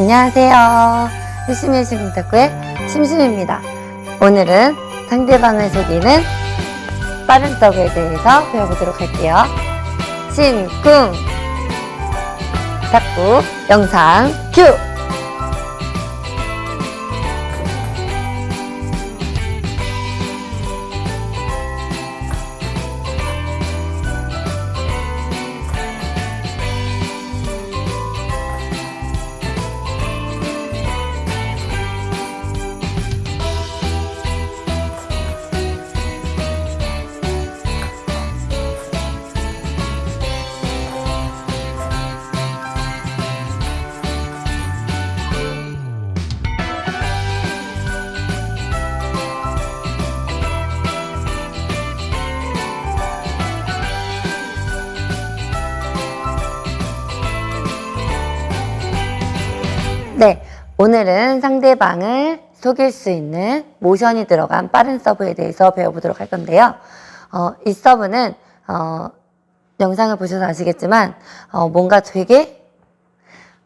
안녕하세요. 열심히 심쿵탁구의 심심입니다. 오늘은 상대방을 속이는 빠른 서브에 대해서 배워보도록 할게요. 심쿵 탁구 영상 큐! 네, 오늘은 상대방을 속일 수 있는 모션이 들어간 빠른 서브에 대해서 배워보도록 할 건데요. 이 서브는 영상을 보셔서 아시겠지만 뭔가 되게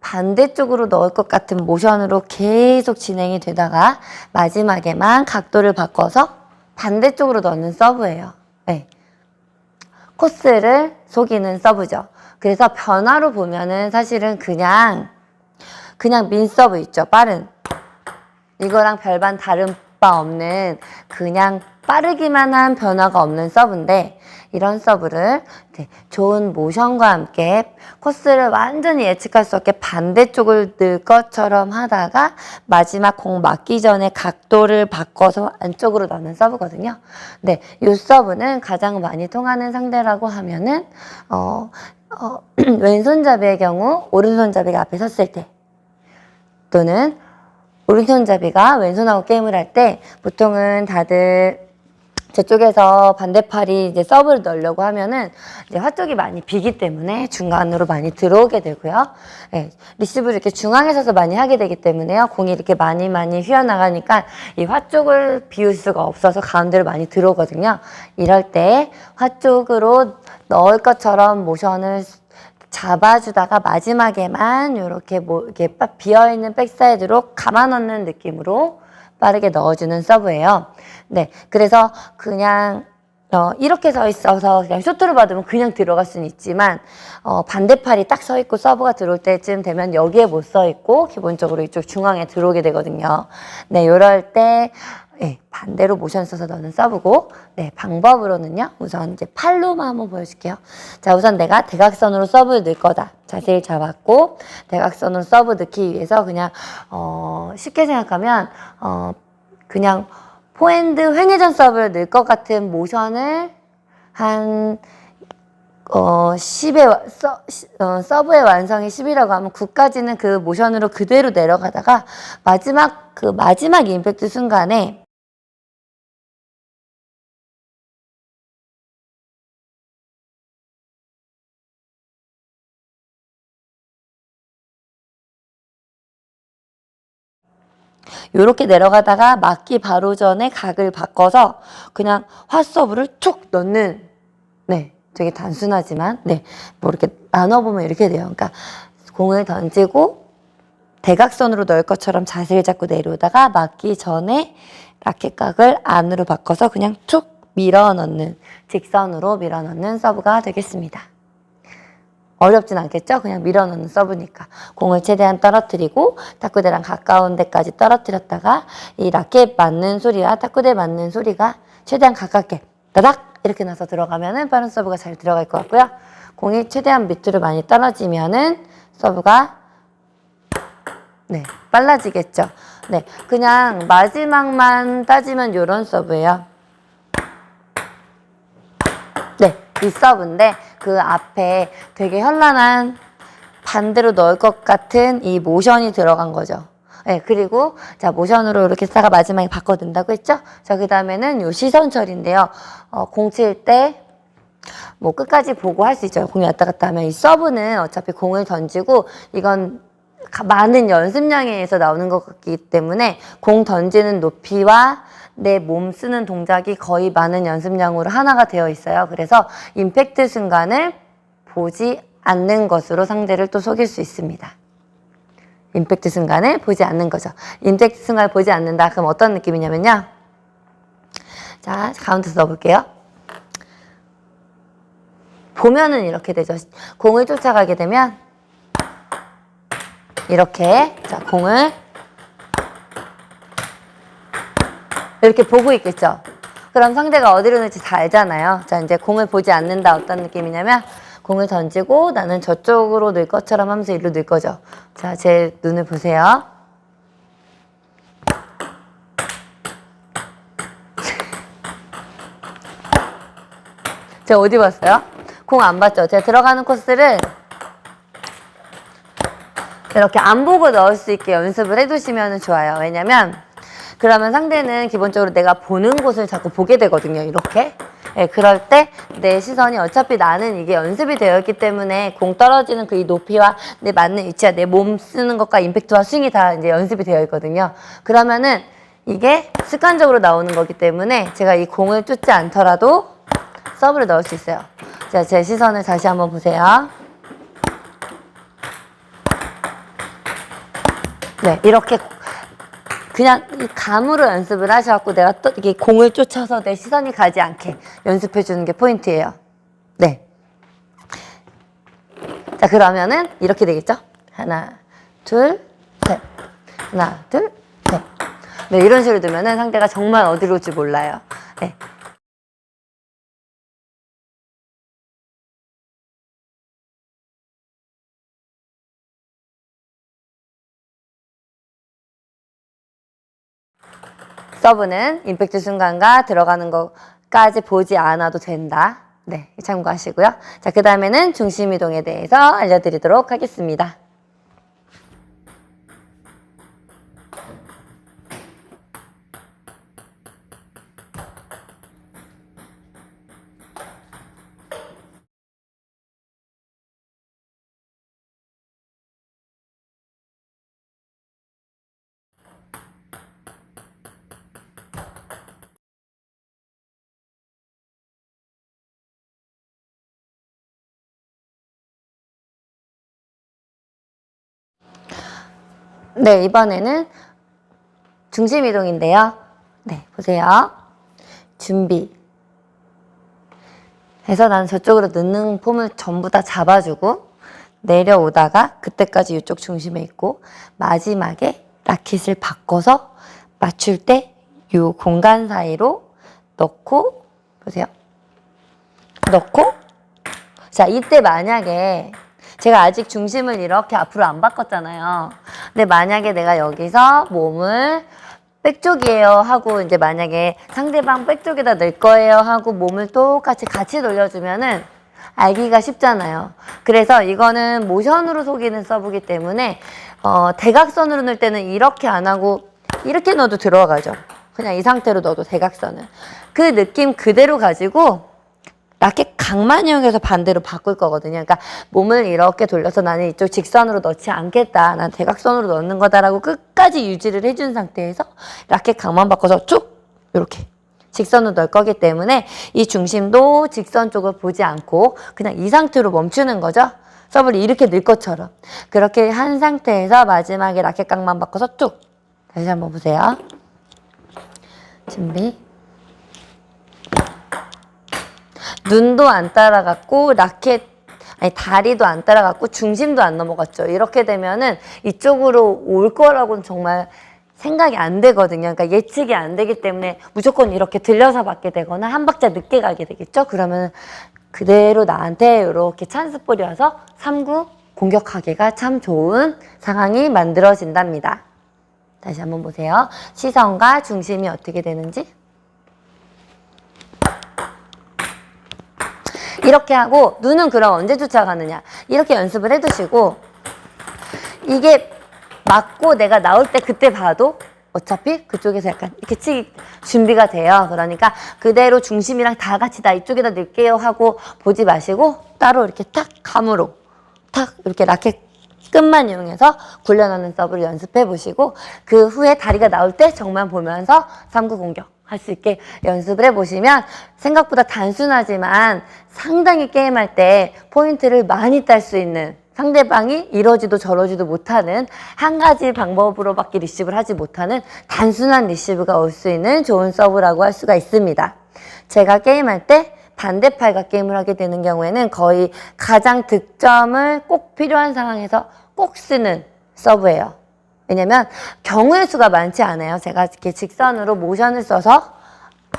반대쪽으로 넣을 것 같은 모션으로 계속 진행이 되다가 마지막에만 각도를 바꿔서 반대쪽으로 넣는 서브예요. 네. 코스를 속이는 서브죠. 그래서 변화로 보면은 사실은 그냥 민서브 있죠. 빠른. 이거랑 별반 다른 바 없는 그냥 빠르기만 한 변화가 없는 서브인데 이런 서브를 좋은 모션과 함께 코스를 완전히 예측할 수 없게 반대쪽을 늘 것처럼 하다가 마지막 공 맞기 전에 각도를 바꿔서 안쪽으로 넣는 서브거든요. 네, 이 서브는 가장 많이 통하는 상대라고 하면은 왼손잡이의 경우 오른손잡이가 앞에 섰을 때 또는 오른손잡이가 왼손하고 게임을 할 때 보통은 다들 저쪽에서 반대팔이 이제 서브를 넣으려고 하면은 이제 화쪽이 많이 비기 때문에 중간으로 많이 들어오게 되고요. 네, 리시브를 이렇게 중앙에 서서 많이 하게 되기 때문에요. 공이 이렇게 많이 휘어나가니까 이 화쪽을 비울 수가 없어서 가운데로 많이 들어오거든요. 이럴 때 화쪽으로 넣을 것처럼 모션을 잡아주다가 마지막에만 이렇게 비어있는 백사이드로 감아 넣는 느낌으로 빠르게 넣어주는 서브예요. 네, 그래서 그냥 이렇게 서 있어서 그냥 쇼트를 받으면 그냥 들어갈 수는 있지만 반대팔이 딱 서 있고 서브가 들어올 때쯤 되면 여기에 못 서 있고 기본적으로 이쪽 중앙에 들어오게 되거든요. 네, 이럴 때 네, 반대로 모션 써서 넣는 서브고, 네, 방법으로는요, 우선 이제 팔로만 한번 보여줄게요. 자, 우선 내가 대각선으로 서브를 넣을 거다. 자세를 잡았고, 대각선으로 서브 넣기 위해서 그냥, 쉽게 생각하면, 그냥 포핸드 횡회전 서브를 넣을 것 같은 모션을 한, 10의 완성이 10이라고 하면 9까지는 그 모션으로 그대로 내려가다가 마지막 임팩트 순간에 요렇게 내려가다가 맞기 바로 전에 각을 바꿔서 그냥 핫서브를 툭 넣는, 네, 되게 단순하지만, 네, 뭐 이렇게 나눠보면 이렇게 돼요. 그러니까 공을 던지고 대각선으로 넣을 것처럼 자세를 잡고 내려오다가 맞기 전에 라켓각을 안으로 바꿔서 그냥 툭 밀어 넣는, 직선으로 밀어 넣는 서브가 되겠습니다. 어렵진 않겠죠? 그냥 밀어넣는 서브니까. 공을 최대한 떨어뜨리고 탁구대랑 가까운 데까지 떨어뜨렸다가 이 라켓 맞는 소리와 탁구대 맞는 소리가 최대한 가깝게 따닥 이렇게 나서 들어가면은 빠른 서브가 잘 들어갈 것 같고요. 공이 최대한 밑으로 많이 떨어지면은 서브가 네, 빨라지겠죠. 네, 그냥 마지막만 따지면 요런 서브예요. 네, 이 서브인데 그 앞에 되게 현란한 반대로 넣을 것 같은 이 모션이 들어간 거죠. 네, 그리고 자 모션으로 이렇게 쓰다가 마지막에 바꿔둔다고 했죠? 자, 그 다음에는 요 시선 처리인데요. 공 칠 때 뭐 끝까지 보고 할 수 있죠. 공이 왔다 갔다 하면 이 서브는 어차피 공을 던지고 이건 많은 연습량에 의해서 나오는 것 같기 때문에 공 던지는 높이와 내 몸 쓰는 동작이 거의 많은 연습량으로 하나가 되어 있어요. 그래서 임팩트 순간을 보지 않는 것으로 상대를 또 속일 수 있습니다. 임팩트 순간을 보지 않는 거죠. 임팩트 순간을 보지 않는다. 그럼 어떤 느낌이냐면요. 자, 가운데서 넣어볼게요. 보면은 이렇게 되죠. 공을 쫓아가게 되면 이렇게 자 공을 이렇게 보고 있겠죠. 그럼 상대가 어디로 넣을지 다 알잖아요. 자, 이제 공을 보지 않는다. 어떤 느낌이냐면 공을 던지고 나는 저쪽으로 넣을 것처럼 하면서 이리로 넣을 거죠. 자, 제 눈을 보세요. 제가 어디 봤어요? 공 안 봤죠? 제가 들어가는 코스를 이렇게 안 보고 넣을 수 있게 연습을 해두시면 좋아요. 왜냐면 그러면 상대는 기본적으로 내가 보는 곳을 자꾸 보게 되거든요. 이렇게. 네, 그럴 때 내 시선이 어차피 나는 이게 연습이 되어 있기 때문에 공 떨어지는 그 이 높이와 내 맞는 위치와 내 몸 쓰는 것과 임팩트와 스윙이 다 이제 연습이 되어 있거든요. 그러면은 이게 습관적으로 나오는 거기 때문에 제가 이 공을 쫓지 않더라도 서브를 넣을 수 있어요. 자, 제 시선을 다시 한번 보세요. 네, 이렇게 그냥 이 감으로 연습을 하셔갖고 내가 또 이게 공을 쫓아서 내 시선이 가지 않게 연습해 주는 게 포인트예요. 네. 자, 그러면은 이렇게 되겠죠? 하나, 둘, 셋. 하나, 둘, 셋. 네, 이런 식으로 두면은 상대가 정말 어디로 올지 몰라요. 네. 서브는 임팩트 순간과 들어가는 것까지 보지 않아도 된다. 네, 참고하시고요. 자, 그 다음에는 중심 이동에 대해서 알려드리도록 하겠습니다. 네, 이번에는 중심 이동인데요. 네, 보세요. 준비. 해서 나는 저쪽으로 넣는 폼을 전부 다 잡아주고 내려오다가 그때까지 이쪽 중심에 있고 마지막에 라켓을 바꿔서 맞출 때 이 공간 사이로 넣고 보세요. 넣고 자, 이때 만약에 제가 아직 중심을 이렇게 앞으로 안 바꿨잖아요. 근데 만약에 내가 여기서 몸을 백쪽이에요 하고 이제 만약에 상대방 백쪽에다 넣을 거예요 하고 몸을 똑같이 같이 돌려주면은 알기가 쉽잖아요. 그래서 이거는 모션으로 속이는 서브기 때문에 대각선으로 넣을 때는 이렇게 안 하고 이렇게 넣어도 들어가죠. 그냥 이 상태로 넣어도 대각선을. 그 느낌 그대로 가지고 라켓 각만 이용해서 반대로 바꿀 거거든요. 그러니까 몸을 이렇게 돌려서 나는 이쪽 직선으로 넣지 않겠다. 난 대각선으로 넣는 거다라고 끝까지 유지를 해준 상태에서 라켓 각만 바꿔서 쭉 이렇게 직선으로 넣을 거기 때문에 이 중심도 직선 쪽을 보지 않고 그냥 이 상태로 멈추는 거죠. 서브를 이렇게 넣을 것처럼. 그렇게 한 상태에서 마지막에 라켓 각만 바꿔서 쭉. 다시 한번 보세요. 준비. 눈도 안 따라갔고 다리도 안 따라갔고 중심도 안 넘어갔죠. 이렇게 되면은 이쪽으로 올 거라고는 정말 생각이 안 되거든요. 그러니까 예측이 안 되기 때문에 무조건 이렇게 들려서 맞게 되거나 한 박자 늦게 가게 되겠죠. 그러면 그대로 나한테 이렇게 찬스볼이 와서 3구 공격하기가 참 좋은 상황이 만들어진답니다. 다시 한번 보세요. 시선과 중심이 어떻게 되는지. 이렇게 하고 눈은 그럼 언제 쫓아가느냐. 이렇게 연습을 해두시고 이게 맞고 내가 나올 때 그때 봐도 어차피 그쪽에서 약간 이렇게 치기 준비가 돼요. 그러니까 그대로 중심이랑 다 같이 나 이쪽에다 넣을게요 하고 보지 마시고 따로 이렇게 탁 감으로 탁 이렇게 라켓 끝만 이용해서 굴려넣는 서브를 연습해 보시고 그 후에 다리가 나올 때 정면 보면서 3구 공격 할 수 있게 연습을 해보시면 생각보다 단순하지만 상당히 게임할 때 포인트를 많이 딸 수 있는, 상대방이 이러지도 저러지도 못하는 한 가지 방법으로밖에 리시브를 하지 못하는 단순한 리시브가 올 수 있는 좋은 서브라고 할 수가 있습니다. 제가 게임할 때 반대팔과 게임을 하게 되는 경우에는 거의 가장 득점을 꼭 필요한 상황에서 꼭 쓰는 서브예요. 왜냐면 경우의 수가 많지 않아요. 제가 이렇게 직선으로 모션을 써서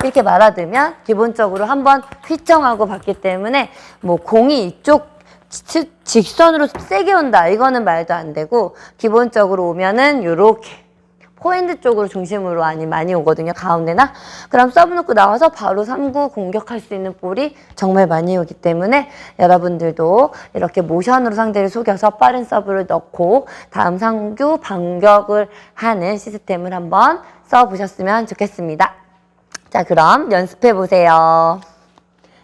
이렇게 말아두면 기본적으로 한번 휘청하고 봤기 때문에 뭐 공이 이쪽 직선으로 세게 온다 이거는 말도 안 되고, 기본적으로 오면은 요렇게 포핸드 쪽으로 중심으로 많이 오거든요. 가운데나. 그럼 서브 놓고 나와서 바로 3구 공격할 수 있는 볼이 정말 많이 오기 때문에 여러분들도 이렇게 모션으로 상대를 속여서 빠른 서브를 넣고 다음 3구 반격을 하는 시스템을 한번 써보셨으면 좋겠습니다. 자, 그럼 연습해 보세요.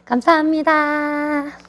감사합니다.